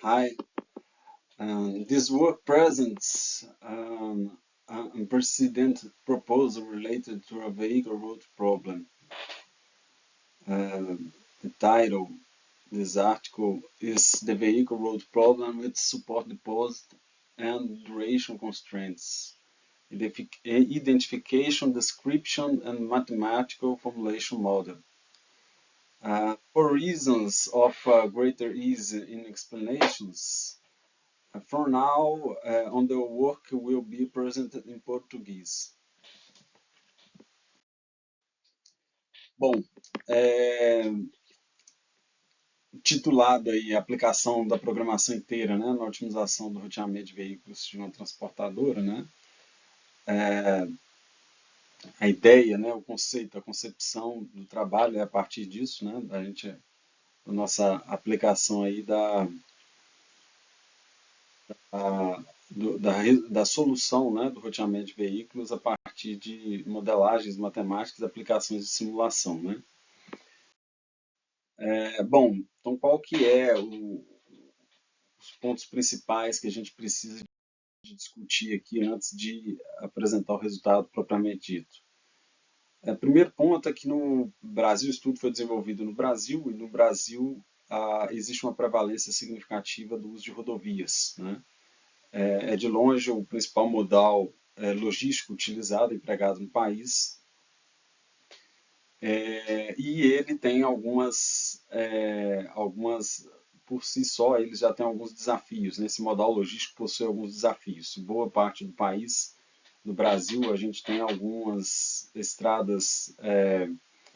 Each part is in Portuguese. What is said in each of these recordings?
Hi. This work presents an unprecedented proposal related to a vehicle road problem. The title of this article is The Vehicle Road Problem with Support Deposit and Duration Constraints. Identification, description, and mathematical formulation model. For reasons of greater ease in explanations, for now, on the work will be presented in Portuguese. Bom, titulado aí Aplicação da Programação Inteira, né, na otimização do roteamento de veículos de uma transportadora, né, a ideia, né, o conceito, a concepção do trabalho é a partir disso, né, da nossa aplicação aí da solução, né, do roteamento de veículos a partir de modelagens matemáticas, aplicações de simulação, né. Bom, então qual que é os pontos principais que a gente precisa de discutir aqui antes de apresentar o resultado propriamente dito? Primeiro ponto é que no Brasil, o estudo foi desenvolvido no Brasil, e no Brasil existe uma prevalência significativa do uso de rodovias, né? É de longe o principal modal logístico utilizado, empregado no país, e ele tem algumas, por si só, ele já tem alguns desafios. Nesse modal logístico possui alguns desafios. Boa parte do país, do Brasil, a gente tem algumas estradas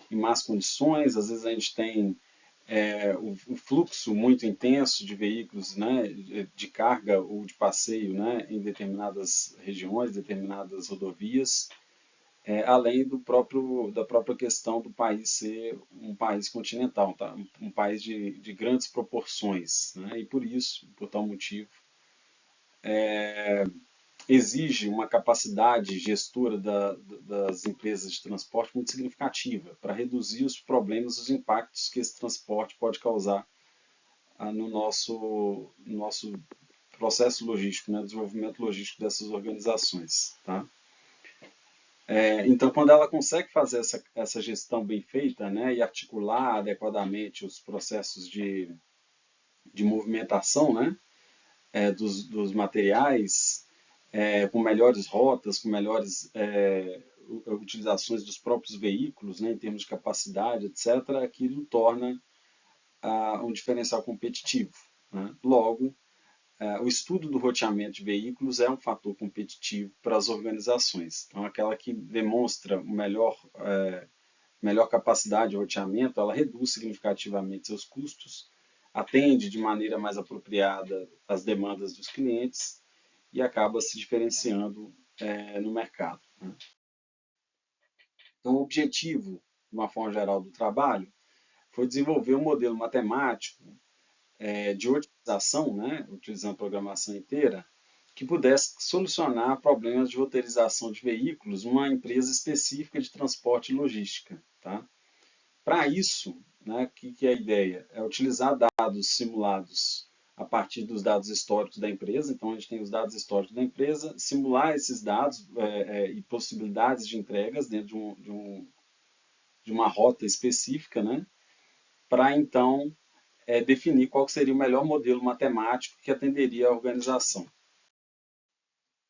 em más condições, às vezes a gente tem o fluxo muito intenso de veículos, né, de carga ou de passeio, né, em determinadas regiões, determinadas rodovias, além da própria questão do país ser um país continental, tá? Um país de grandes proporções, né? E por tal motivo, exige uma capacidade gestora das empresas de transporte muito significativa para reduzir os problemas, os impactos que esse transporte pode causar no nosso processo logístico, né? Desenvolvimento logístico dessas organizações, tá? Então, quando ela consegue fazer essa gestão bem feita, né, e articular adequadamente os processos de movimentação, né, dos materiais, com melhores rotas, com melhores utilizações dos próprios veículos, né, em termos de capacidade, etc., aquilo torna um diferencial competitivo, né? Logo, o estudo do roteamento de veículos é um fator competitivo para as organizações. Então, aquela que demonstra melhor capacidade de roteamento, ela reduz significativamente seus custos, atende de maneira mais apropriada às demandas dos clientes e acaba se diferenciando no mercado, né? Então, o objetivo, de uma forma geral, do trabalho foi desenvolver um modelo matemático de otimização, né, utilizando a programação inteira, que pudesse solucionar problemas de roteirização de veículos numa empresa específica de transporte e logística, tá? Para isso, né, que é a ideia? É utilizar dados simulados a partir dos dados históricos da empresa. Então, a gente tem os dados históricos da empresa, simular esses dados e possibilidades de entregas dentro de uma rota específica, né, para então definir qual seria o melhor modelo matemático que atenderia a organização,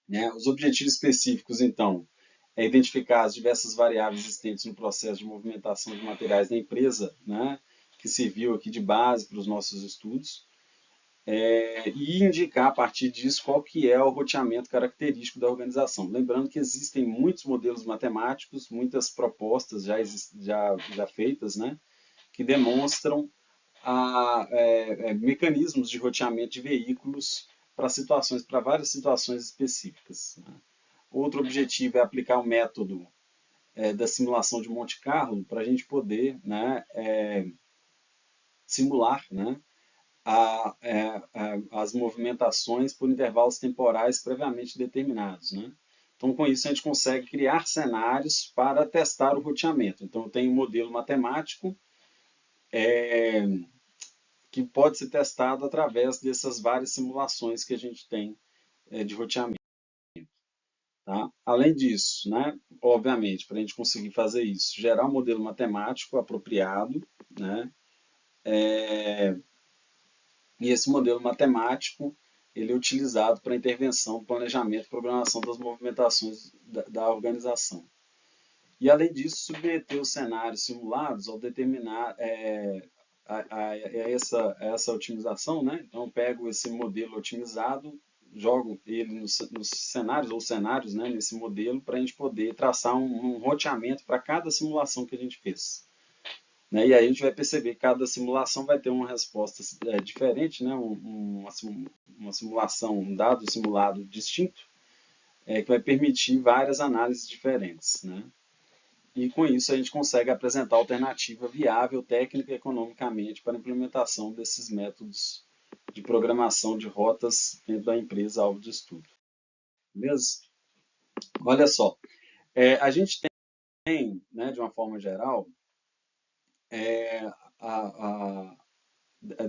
né? Os objetivos específicos, então, é identificar as diversas variáveis existentes no processo de movimentação de materiais da empresa, né, que serviu aqui de base para os nossos estudos, e indicar a partir disso qual que é o roteamento característico da organização. Lembrando que existem muitos modelos matemáticos, muitas propostas já feitas, né, que demonstram mecanismos de roteamento de veículos para várias situações específicas, né? Outro objetivo é aplicar o método da simulação de Monte Carlo para a gente poder, né, simular, né, as movimentações por intervalos temporais previamente determinados, né? Então, com isso, a gente consegue criar cenários para testar o roteamento. Então, eu tenho um modelo matemático que pode ser testado através dessas várias simulações que a gente tem de roteamento. Tá? Além disso, né, obviamente, para a gente conseguir fazer isso, gerar um modelo matemático apropriado, né, e esse modelo matemático ele é utilizado para intervenção, planejamento e programação das movimentações da organização. E, além disso, submeter os cenários simulados ao determinar essa otimização. Né? Então, eu pego esse modelo otimizado, jogo ele nos cenários, ou cenários, né, nesse modelo, para a gente poder traçar um roteamento para cada simulação que a gente fez. Né? E aí a gente vai perceber que cada simulação vai ter uma resposta diferente, né? Uma simulação, um dado simulado distinto, que vai permitir várias análises diferentes. Né? E com isso a gente consegue apresentar alternativa viável técnica e economicamente para a implementação desses métodos de programação de rotas dentro da empresa alvo de estudo. Beleza? Olha só, a gente tem, né, de uma forma geral, a,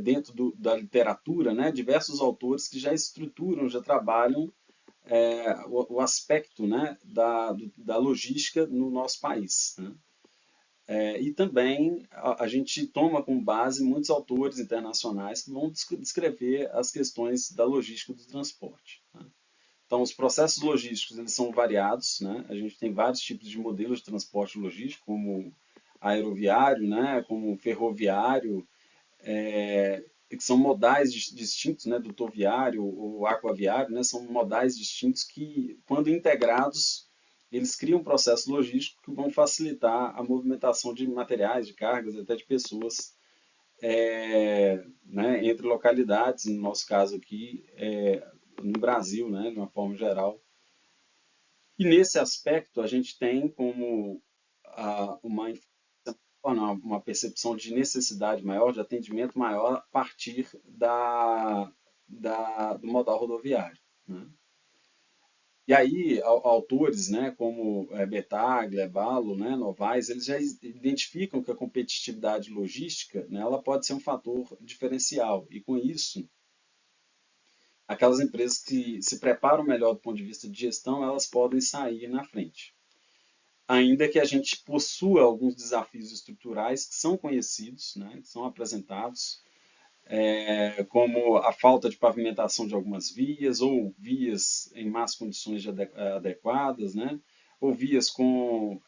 dentro da literatura, né, diversos autores que já estruturam, já trabalham o aspecto, né, da logística no nosso país. Né? E também a gente toma como base muitos autores internacionais que vão descrever as questões da logística do transporte. Né? Então, os processos logísticos eles são variados. Né? A gente tem vários tipos de modelos de transporte logístico, como aeroviário, né, como ferroviário, que são modais distintos, né, dutoviário ou aquaviário, né, são modais distintos que, quando integrados, eles criam processos logísticos que vão facilitar a movimentação de materiais, de cargas, até de pessoas, né, entre localidades, no nosso caso aqui, no Brasil, né, de uma forma geral. E nesse aspecto, a gente tem como uma percepção de necessidade maior, de atendimento maior, a partir do modal rodoviário. Né? E aí, autores, né, como Betaglia, Ballo, né, Novaes, eles já identificam que a competitividade logística, né, ela pode ser um fator diferencial. E com isso, aquelas empresas que se preparam melhor do ponto de vista de gestão, elas podem sair na frente. Ainda que a gente possua alguns desafios estruturais que são conhecidos, né, que são apresentados, como a falta de pavimentação de algumas vias, ou vias em más condições adequadas, né, ou vias com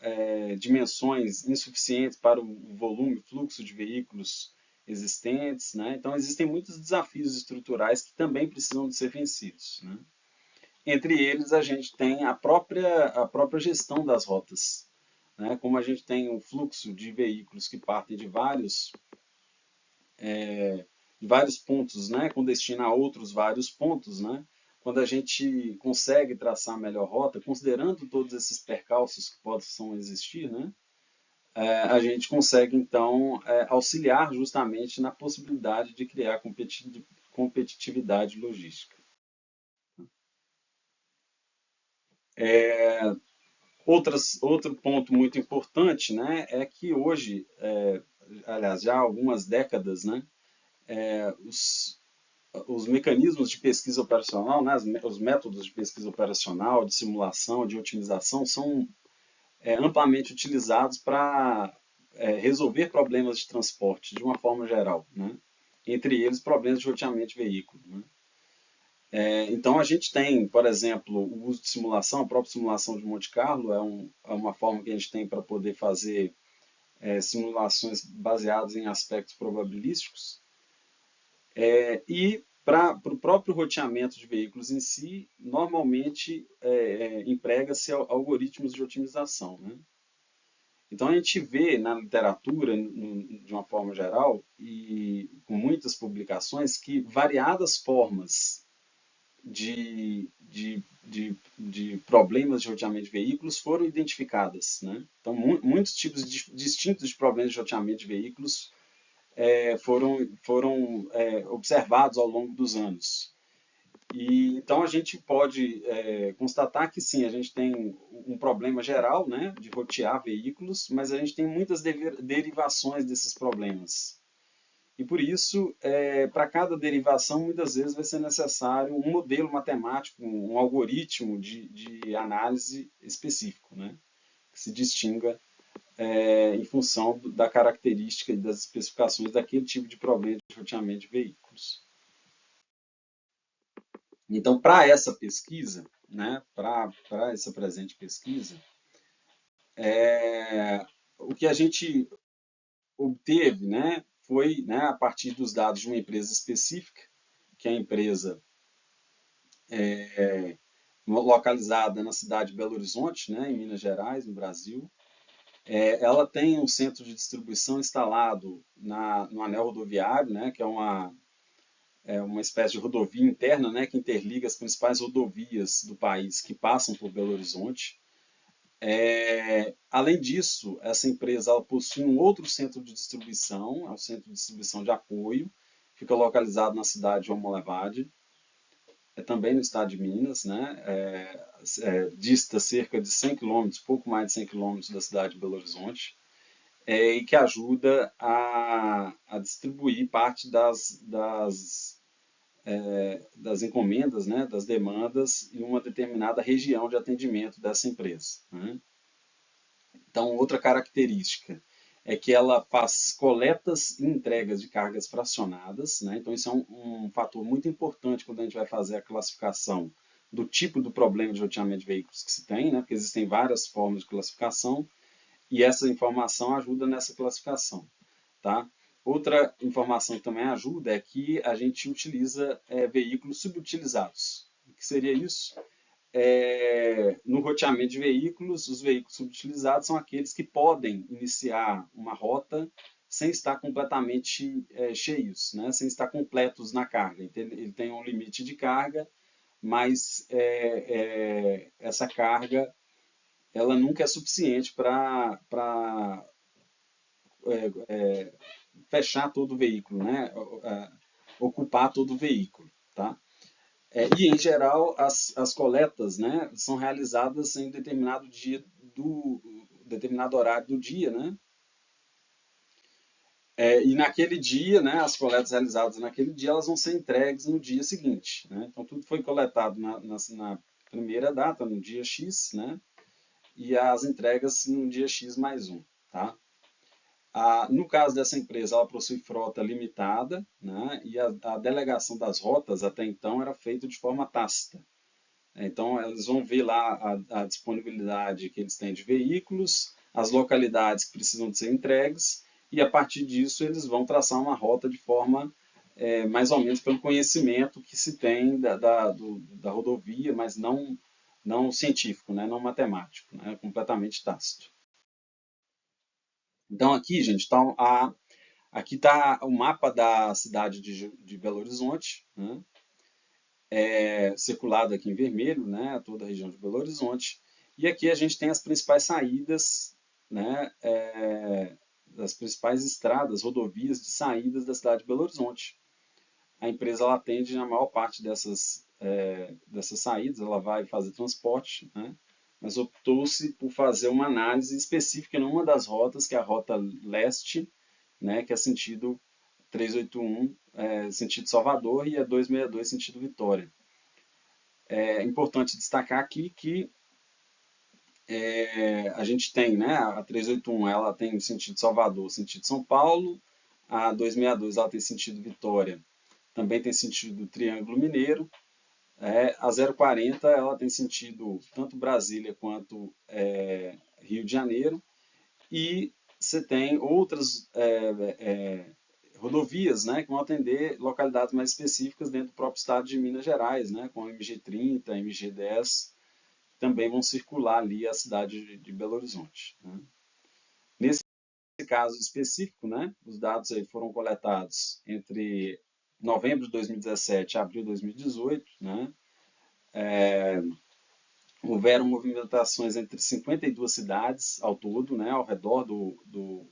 dimensões insuficientes para o volume, fluxo de veículos existentes. Né. Então, existem muitos desafios estruturais que também precisam de ser vencidos. Né. Entre eles, a gente tem a própria gestão das rotas. Né? Como a gente tem um fluxo de veículos que partem de vários pontos, né? Com destino a outros vários pontos. Né? Quando a gente consegue traçar a melhor rota, considerando todos esses percalços que possam existir, né? A gente consegue, então, auxiliar justamente na possibilidade de criar competitividade logística. Outro ponto muito importante, né, é que hoje, aliás, já há algumas décadas, né, os mecanismos de pesquisa operacional, né, os métodos de pesquisa operacional, de simulação, de otimização, são amplamente utilizados para resolver problemas de transporte de uma forma geral, né, entre eles problemas de roteamento de veículo. Né. Então, a gente tem, por exemplo, o uso de simulação, a própria simulação de Monte Carlo é uma forma que a gente tem para poder fazer simulações baseadas em aspectos probabilísticos. E para o próprio roteamento de veículos em si, normalmente emprega-se algoritmos de otimização. Né? Então, a gente vê na literatura, de uma forma geral, e com muitas publicações, que variadas formas de problemas de roteamento de veículos foram identificadas. Né? Então, muitos tipos distintos de problemas de roteamento de veículos foram observados ao longo dos anos. E, então, a gente pode constatar que, sim, a gente tem um problema geral, né, de rotear veículos, mas a gente tem muitas derivações desses problemas. E por isso, para cada derivação, muitas vezes vai ser necessário um modelo matemático, um algoritmo de análise específico, né? Que se distinga em função da característica e das especificações daquele tipo de problema de roteamento de veículos. Então, para essa pesquisa, né, para essa presente pesquisa, o que a gente obteve, né, foi, né, a partir dos dados de uma empresa específica, que é a empresa localizada na cidade de Belo Horizonte, né, em Minas Gerais, no Brasil. Ela tem um centro de distribuição instalado no anel rodoviário, né, que é uma espécie de rodovia interna, né, que interliga as principais rodovias do país que passam por Belo Horizonte. Além disso, essa empresa ela possui um outro centro de distribuição, é um centro de distribuição de apoio, fica localizado na cidade de Almolevade, também no estado de Minas, né? Dista cerca de 100 quilômetros, pouco mais de 100 quilômetros da cidade de Belo Horizonte, e que ajuda a distribuir parte das encomendas, né, das demandas em uma determinada região de atendimento dessa empresa, né? Então, outra característica é que ela faz coletas e entregas de cargas fracionadas, né? Então, isso é um fator muito importante quando a gente vai fazer a classificação do tipo do problema de roteamento de veículos que se tem, né? Porque existem várias formas de classificação e essa informação ajuda nessa classificação, tá? Outra informação que também ajuda é que a gente utiliza veículos subutilizados. O que seria isso? No roteamento de veículos, os veículos subutilizados são aqueles que podem iniciar uma rota sem estar completamente cheios, né? Sem estar completos na carga. Então, ele tem um limite de carga, mas essa carga ela nunca é suficiente para fechar todo o veículo, né? Ocupar todo o veículo, tá? E, em geral, as coletas, né, são realizadas em determinado dia determinado horário do dia, né? E naquele dia, né, as coletas realizadas naquele dia, elas vão ser entregues no dia seguinte, né? Então, tudo foi coletado na primeira data, no dia X, né? E as entregas no dia X mais um, tá? No caso dessa empresa, ela possui frota limitada, né? E a delegação das rotas até então era feita de forma tácita. Então, eles vão ver lá a disponibilidade que eles têm de veículos, as localidades que precisam de ser entregues, e a partir disso eles vão traçar uma rota de forma mais ou menos pelo conhecimento que se tem da rodovia, mas não científico, né? Não matemático, né? Completamente tácito. Então, aqui, gente, aqui está o mapa da cidade de Belo Horizonte, né? Circulado aqui em vermelho, né, toda a região de Belo Horizonte. E aqui a gente tem as principais saídas, né, das principais estradas, rodovias de saídas da cidade de Belo Horizonte. A empresa ela atende na maior parte dessas saídas, ela vai fazer transporte, né, mas optou-se por fazer uma análise específica numa das rotas, que é a rota leste, né, que é sentido 381, sentido Salvador, e a 262, sentido Vitória. É importante destacar aqui que a gente tem, né, a 381 ela tem sentido Salvador, sentido São Paulo, a 262 ela tem sentido Vitória, também tem sentido Triângulo Mineiro, a 040 ela tem sentido tanto Brasília quanto Rio de Janeiro, e você tem outras rodovias, né, que vão atender localidades mais específicas dentro do próprio estado de Minas Gerais, né, com a MG30, a MG10, também vão circular ali a cidade de Belo Horizonte, né? Nesse caso específico, né, os dados aí foram coletados entre novembro de 2017 e abril de 2018, né? Houveram movimentações entre 52 cidades ao todo, né, ao redor do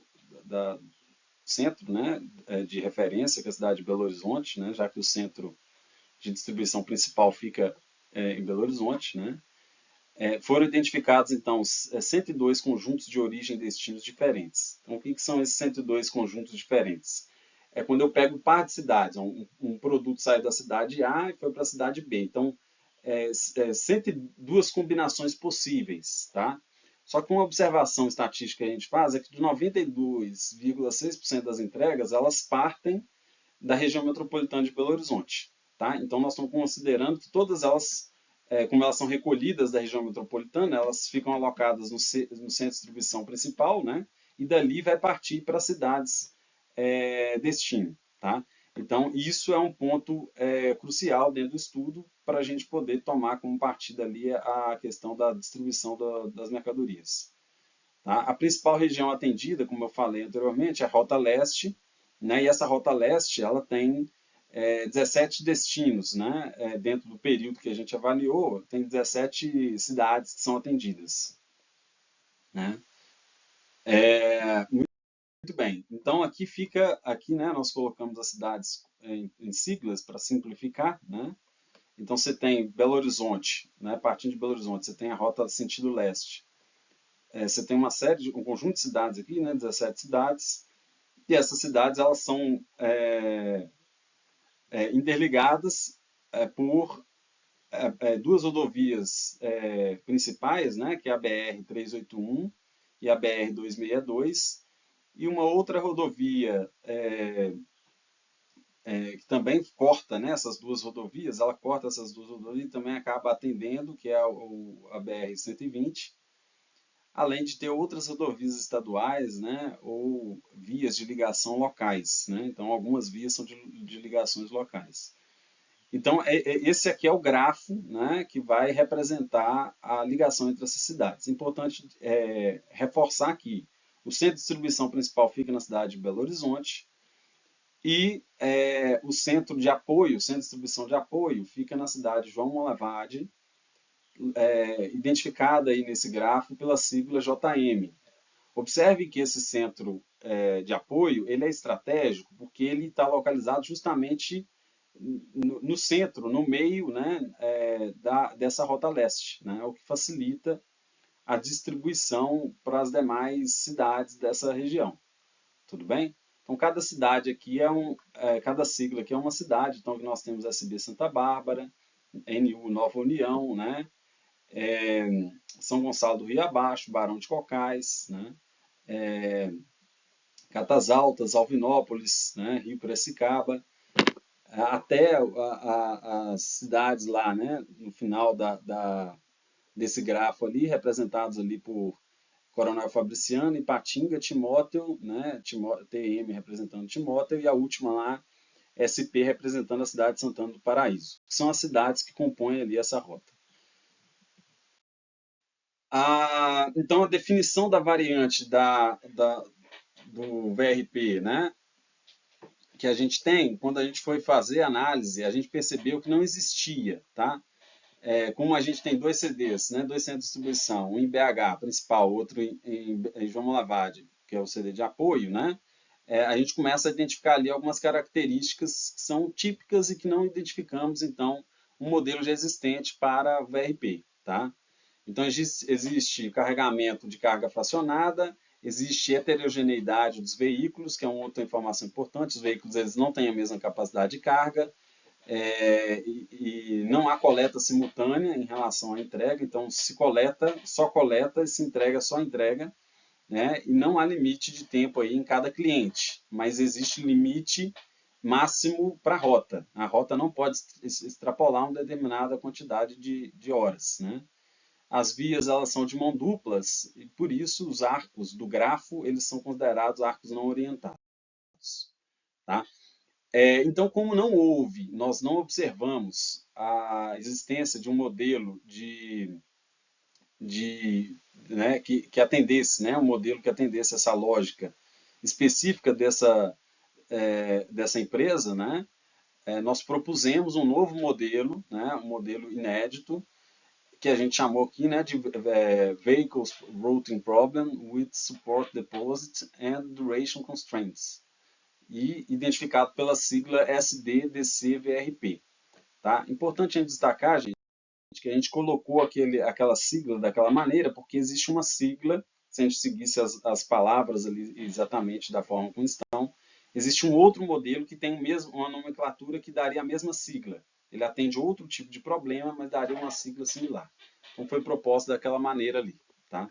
centro, né, de referência, que é a cidade de Belo Horizonte, né, já que o centro de distribuição principal fica em Belo Horizonte, né? Foram identificados, então, 102 conjuntos de origem e destinos diferentes. Então, o que são esses 102 conjuntos diferentes? é quando eu pego um par de cidades. Um produto saiu da cidade A e foi para a cidade B. Então, 102 combinações possíveis, tá? Só que uma observação estatística que a gente faz é que de 92,6% das entregas, elas partem da região metropolitana de Belo Horizonte, tá? Então, nós estamos considerando que todas elas, como elas são recolhidas da região metropolitana, elas ficam alocadas no centro de distribuição principal, né? E dali vai partir para as cidades destino, tá? Então, isso é um ponto crucial dentro do estudo para a gente poder tomar como partida ali a questão da distribuição das mercadorias. Tá? A principal região atendida, como eu falei anteriormente, é a Rota Leste, né? E essa Rota Leste ela tem 17 destinos, né? Dentro do período que a gente avaliou, tem 17 cidades que são atendidas. Né? Muito bem. Então aqui fica, aqui, né, nós colocamos as cidades em siglas para simplificar, né? Então você tem Belo Horizonte, né? Partindo de Belo Horizonte, você tem a rota sentido leste. Você tem um conjunto de cidades aqui, né? 17 cidades. E essas cidades elas são interligadas por duas rodovias principais, né? Que é a BR-381 e a BR-262 e uma outra rodovia que também corta, né, essas duas rodovias, ela corta essas duas rodovias e também acaba atendendo, que é a BR-120, além de ter outras rodovias estaduais, né, ou vias de ligação locais. Né? Então, algumas vias são de ligações locais. Então, esse aqui é o grafo, né, que vai representar a ligação entre essas cidades. Importante reforçar que o centro de distribuição principal fica na cidade de Belo Horizonte, e o centro de apoio, o centro de distribuição de apoio, fica na cidade de João Monlevade, identificada aí nesse gráfico pela sigla JM. Observe que esse centro de apoio ele é estratégico porque ele está localizado justamente no centro, no meio, né, dessa rota leste, né, o que facilita a distribuição para as demais cidades dessa região. Tudo bem? Então, cada cidade aqui cada sigla aqui é uma cidade. Então, aqui nós temos SB Santa Bárbara, NU Nova União, né? São Gonçalo do Rio Abaixo, Barão de Cocais, né? Catas Altas, Alvinópolis, né? Rio Piracicaba, até as cidades lá, né? No final desse grafo ali, representados ali por Coronel Fabriciano, Ipatinga, Timóteo, né? TM representando Timóteo, e a última lá, SP representando a cidade de Santana do Paraíso. São as cidades que compõem ali essa rota. Então, a definição da variante do VRP, né? Que a gente tem, quando a gente foi fazer a análise, a gente percebeu que não existia, tá? Como a gente tem dois CDs, né, dois centros de distribuição, um em BH principal, outro em João Monlevade, que é o CD de apoio, né, a gente começa a identificar ali algumas características que são típicas e que não identificamos, então, um modelo já existente para VRP. Tá? Então, existe carregamento de carga fracionada, existe heterogeneidade dos veículos, que é uma outra informação importante, os veículos eles não têm a mesma capacidade de carga, e não há coleta simultânea em relação à entrega, então se só coleta, e se entrega, só entrega, né? E não há limite de tempo aí em cada cliente, mas existe limite máximo para a rota. A rota não pode extrapolar uma determinada quantidade de horas. Né? As vias elas são de mão duplas e por isso os arcos do grafo eles são considerados arcos não orientados. Tá? Então, como não houve, nós não observamos a existência de um modelo né, que atendesse, né, um modelo que atendesse essa lógica específica dessa empresa, né, nós propusemos um novo modelo, né, um modelo inédito, que a gente chamou aqui né, de Vehicles Routing Problem with Support Deposit and Duration Constraints, e identificado pela sigla SDDCVRP. Tá? Importante a gente destacar, gente, que a gente colocou aquela sigla daquela maneira, porque existe uma sigla, se a gente seguisse as palavras ali exatamente da forma como estão, Existe um outro modelo que tem uma nomenclatura que daria a mesma sigla. Ele atende outro tipo de problema, mas daria uma sigla similar. Então foi proposto daquela maneira ali, tá?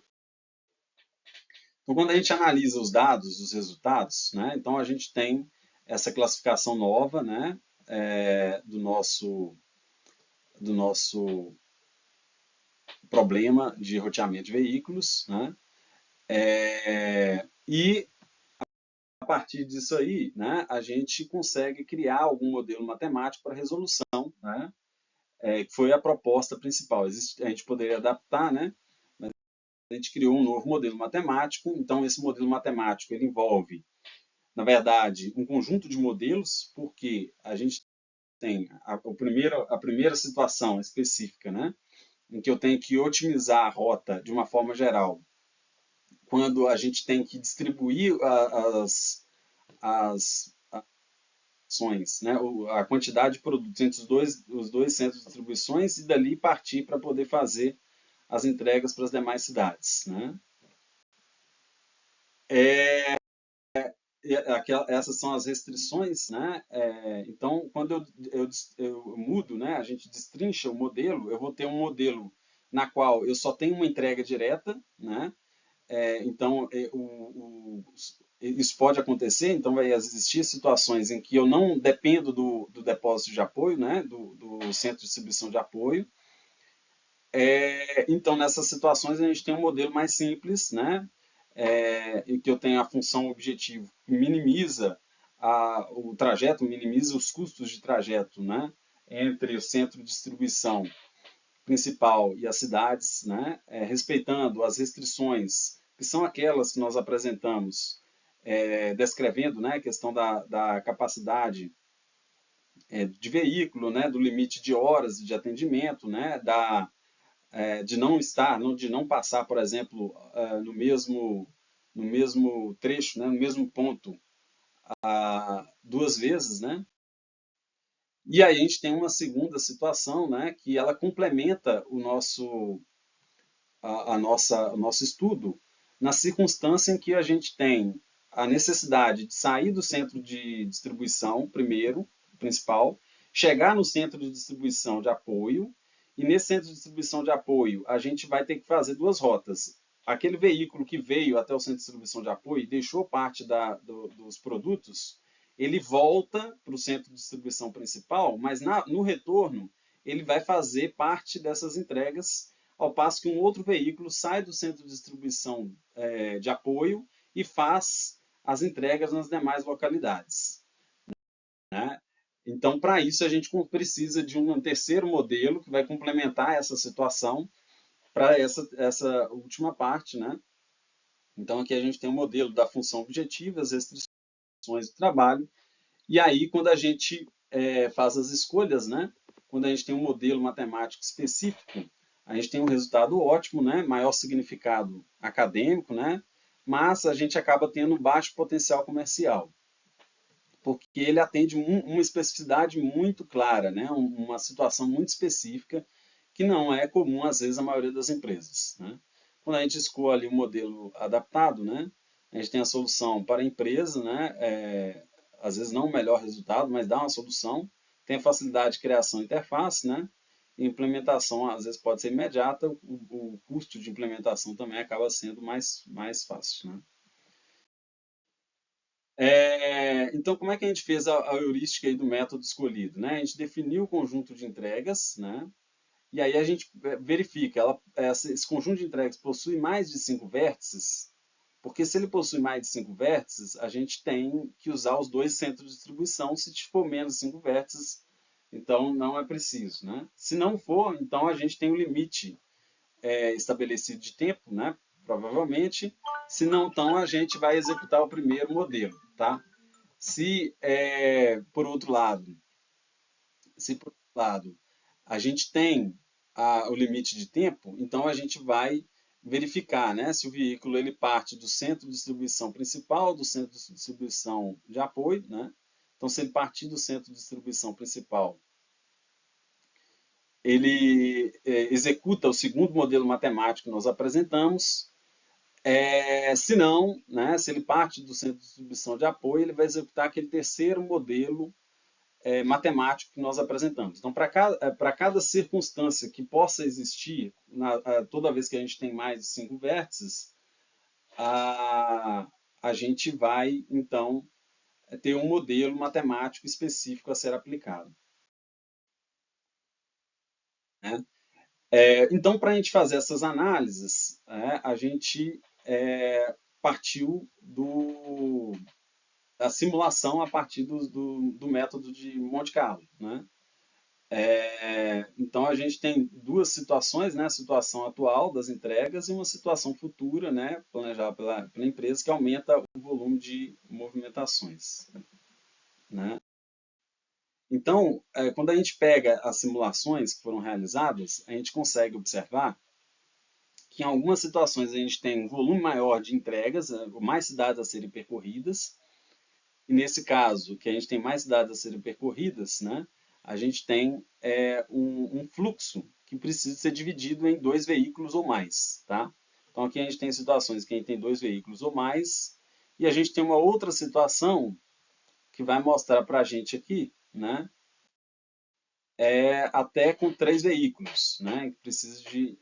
Então, quando a gente analisa os dados, os resultados, né, então a gente tem essa classificação nova, né, do nosso problema de roteamento de veículos, né, e a partir disso aí, né, a gente consegue criar algum modelo matemático para resolução, né, que foi a proposta principal. A gente poderia adaptar, né, mas a gente criou um novo modelo matemático. Então, esse modelo matemático ele envolve, na verdade, um conjunto de modelos, porque a gente tem a primeira situação específica, né, em que eu tenho que otimizar a rota de uma forma geral, quando a gente tem que distribuir as ações, né, a quantidade de produtos entre os dois centros de distribuições e dali partir para poder fazer as entregas para as demais cidades. Né? Essas são as restrições, né? Então, quando eu mudo, né, a gente destrincha o modelo, eu vou ter um modelo na qual eu só tenho uma entrega direta, né? Então, isso pode acontecer, então vai existir situações em que eu não dependo do depósito de apoio, né, do centro de distribuição de apoio. Então, nessas situações, a gente tem um modelo mais simples, né, em que eu tenho a função objetivo que minimiza o trajeto, minimiza os custos de trajeto, né, entre o centro de distribuição principal e as cidades, né, respeitando as restrições, que são aquelas que nós apresentamos, descrevendo, né, a questão da capacidade de veículo, né, do limite de horas de atendimento, né, de não passar, por exemplo, no mesmo trecho, né, no mesmo ponto, duas vezes, né? E aí a gente tem uma segunda situação, né, que ela complementa o nosso estudo na circunstância em que a gente tem a necessidade de sair do centro de distribuição primeiro, principal, chegar no centro de distribuição de apoio, e nesse centro de distribuição de apoio a gente vai ter que fazer duas rotas. Aquele veículo que veio até o centro de distribuição de apoio e deixou parte dos produtos, ele volta para o centro de distribuição principal, mas no retorno ele vai fazer parte dessas entregas, ao passo que um outro veículo sai do centro de distribuição de apoio e faz as entregas nas demais localidades. Né? Então, para isso, a gente precisa de um terceiro modelo que vai complementar essa situação para essa última parte. Né? Então, aqui a gente tem o modelo da função objetiva, as restrições do trabalho, e aí, quando a gente faz as escolhas, né? Quando a gente tem um modelo matemático específico, a gente tem um resultado ótimo, né? Maior significado acadêmico, né? Mas a gente acaba tendo baixo potencial comercial, porque ele atende uma especificidade muito clara, né? Uma situação muito específica que não é comum, às vezes, à maioria das empresas. Né? Quando a gente escolhe um modelo adaptado, né? A gente tem a solução para a empresa, né? Às vezes não o melhor resultado, mas dá uma solução. Tem a facilidade de criação e interface, né? E implementação, às vezes, pode ser imediata, o custo de implementação também acaba sendo mais fácil. Né? Então, como é que a gente fez a heurística aí do método escolhido? Né? A gente definiu o conjunto de entregas, né? E aí a gente verifica, esse conjunto de entregas possui mais de 5 vértices, porque se ele possui mais de 5 vértices, a gente tem que usar os dois centros de distribuição. Se for menos de 5 vértices, então não é preciso. Né? Se não for, então a gente tem um limite estabelecido de tempo, né? Provavelmente. Se não, então a gente vai executar o primeiro modelo. Tá? Se, por outro lado, a gente tem o limite de tempo, então a gente vai verificar, né, se o veículo ele parte do centro de distribuição principal, do centro de distribuição de apoio. Né? Então, se ele partir do centro de distribuição principal, ele executa o segundo modelo matemático que nós apresentamos. Se não, né, se ele parte do centro de distribuição de apoio, ele vai executar aquele terceiro modelo matemático que nós apresentamos. Então, para cada circunstância que possa existir, toda vez que a gente tem mais de 5 vértices, a, a gente vai, então, ter um modelo matemático específico a ser aplicado, né? Então, para a gente fazer essas análises, a gente partiu da simulação a partir do método de Monte Carlo, né? Então a gente tem duas situações, né? A situação atual das entregas e uma situação futura, né? Planejada pela empresa que aumenta o volume de movimentações, né? Então, quando a gente pega as simulações que foram realizadas, a gente consegue observar que em algumas situações a gente tem um volume maior de entregas, mais cidades a serem percorridas, e nesse caso, que a gente tem mais cidades a serem percorridas, né, a gente tem um fluxo que precisa ser dividido em dois veículos ou mais. Tá? Então aqui a gente tem situações que a gente tem dois veículos ou mais, e a gente tem uma outra situação que vai mostrar para a gente aqui, né, até com três veículos, né, que precisa de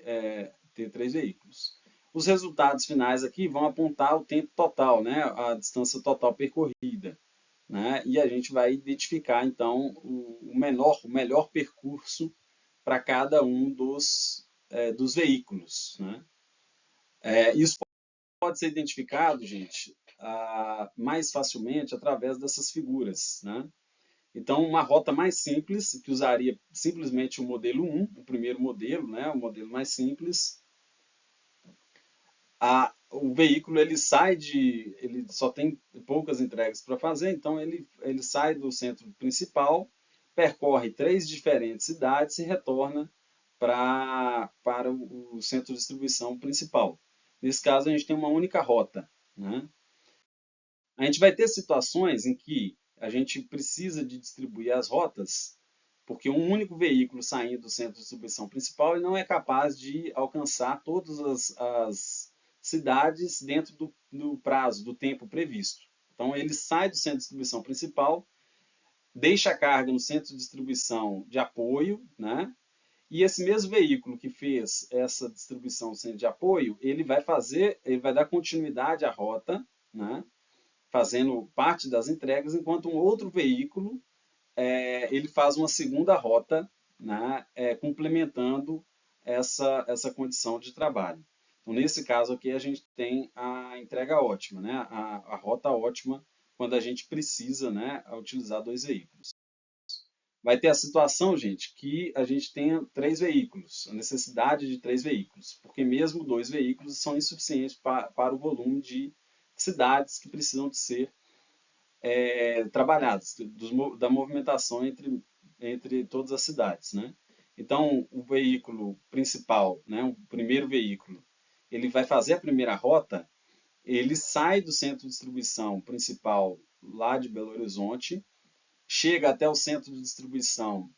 ter três veículos. Os resultados finais aqui vão apontar o tempo total, né, a distância total percorrida, né, e a gente vai identificar então o melhor percurso para cada um dos veículos, né. Isso pode ser identificado, gente, mais facilmente através dessas figuras, né. Então, uma rota mais simples, que usaria simplesmente o modelo 1, o primeiro modelo, né, o modelo mais simples, o veículo ele só tem poucas entregas para fazer, então ele sai do centro principal, percorre três diferentes cidades e retorna para o centro de distribuição principal. Nesse caso, a gente tem uma única rota, né? A gente vai ter situações em que a gente precisa de distribuir as rotas, porque um único veículo saindo do centro de distribuição principal não é capaz de alcançar todas as cidades dentro do prazo, do tempo previsto. Então, ele sai do centro de distribuição principal, deixa a carga no centro de distribuição de apoio, né? E esse mesmo veículo que fez essa distribuição no centro de apoio, ele vai dar continuidade à rota, né? Fazendo parte das entregas, enquanto um outro veículo ele faz uma segunda rota, né, complementando essa condição de trabalho. Então, nesse caso aqui, a gente tem a entrega ótima, né, a rota ótima, quando a gente precisa, né, utilizar dois veículos. Vai ter a situação, gente, que a gente tenha três veículos, a necessidade de três veículos, porque mesmo dois veículos são insuficientes para o volume de cidades que precisam de ser trabalhadas, da movimentação entre todas as cidades, né? Então, o veículo principal, né, o primeiro veículo, ele vai fazer a primeira rota, ele sai do centro de distribuição principal lá de Belo Horizonte, chega até o centro de distribuição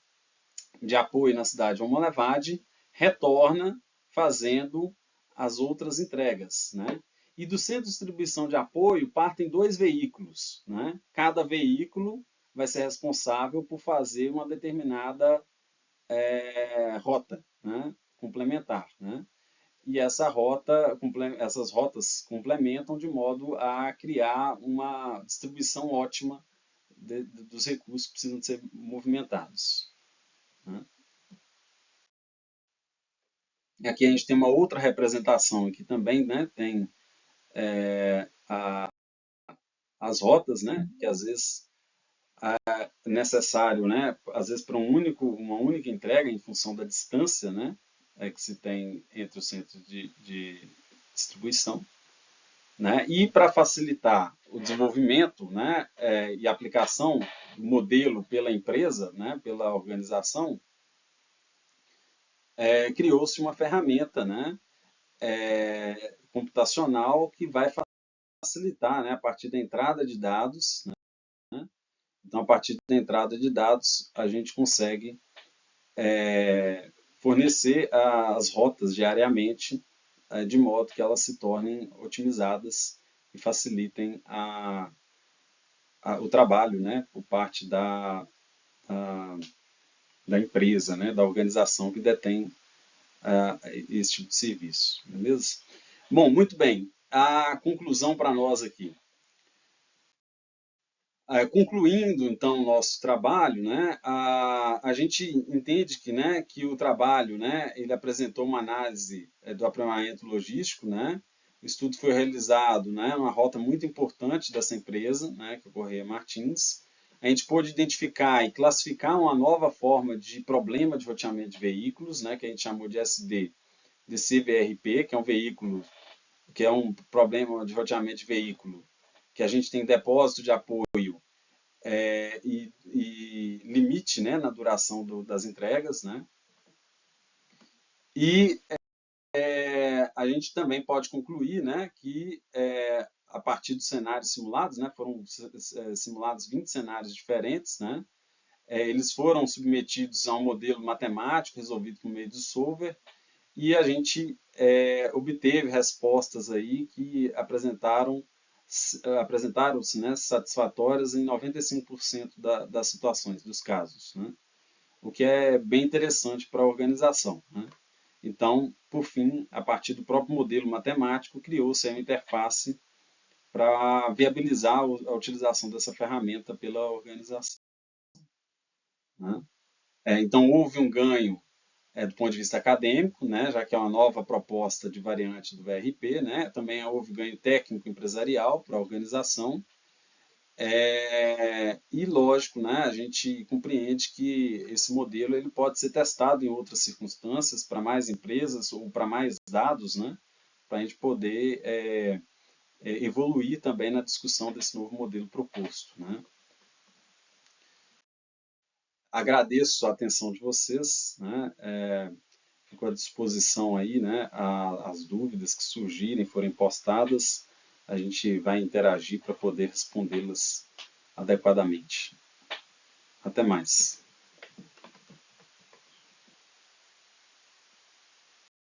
de apoio na cidade de Almolevade, retorna fazendo as outras entregas, né? E do centro de distribuição de apoio partem dois veículos, né? Cada veículo vai ser responsável por fazer uma determinada rota, né? Complementar, né? E essas rotas complementam de modo a criar uma distribuição ótima dos recursos que precisam ser movimentados, né? Aqui a gente tem uma outra representação aqui também, né? Tem as rotas, né? Que às vezes é necessário, né? Às vezes para uma única entrega em função da distância, né? Que se tem entre os centros de distribuição, né? E para facilitar o desenvolvimento, né? E aplicação do modelo pela empresa, né? Pela organização, criou-se uma ferramenta, né? Computacional que vai facilitar, né, a partir da entrada de dados, né? Então, a partir da entrada de dados, a gente consegue fornecer as rotas diariamente de modo que elas se tornem otimizadas e facilitem o trabalho, né, por parte da empresa, né, da organização que detém esse tipo de serviço, beleza? Bom, muito bem. A conclusão para nós aqui. Concluindo, então, o nosso trabalho, né, a gente entende que, né, que o trabalho, né, ele apresentou uma análise do aprimoramento logístico, né, o estudo foi realizado, né, numa rota muito importante dessa empresa, né, que é o Correia Martins. A gente pôde identificar e classificar uma nova forma de problema de roteamento de veículos, né, que a gente chamou de SD, de CVRP, que é um veículo, que é um problema de roteamento de veículo, que a gente tem depósito de apoio e limite, né, na duração das entregas, né? E a gente também pode concluir, né, que a partir dos cenários simulados, né, foram simulados 20 cenários diferentes, né? Eles foram submetidos a um modelo matemático resolvido por meio de solver e a gente obteve respostas aí que apresentaram-se, né, satisfatórias em 95% das situações, dos casos, né? O que é bem interessante para a organização, né? Então, por fim, a partir do próprio modelo matemático, criou-se uma interface para viabilizar a utilização dessa ferramenta pela organização, né? Então, houve um ganho do ponto de vista acadêmico, né, já que é uma nova proposta de variante do VRP, né, também houve ganho técnico empresarial para a organização, e lógico, né, a gente compreende que esse modelo ele pode ser testado em outras circunstâncias, para mais empresas ou para mais dados, né, para a gente poder evoluir também na discussão desse novo modelo proposto, né. Agradeço a atenção de vocês, né, fico à disposição aí, né, as dúvidas que surgirem, forem postadas, a gente vai interagir para poder respondê-las adequadamente. Até mais.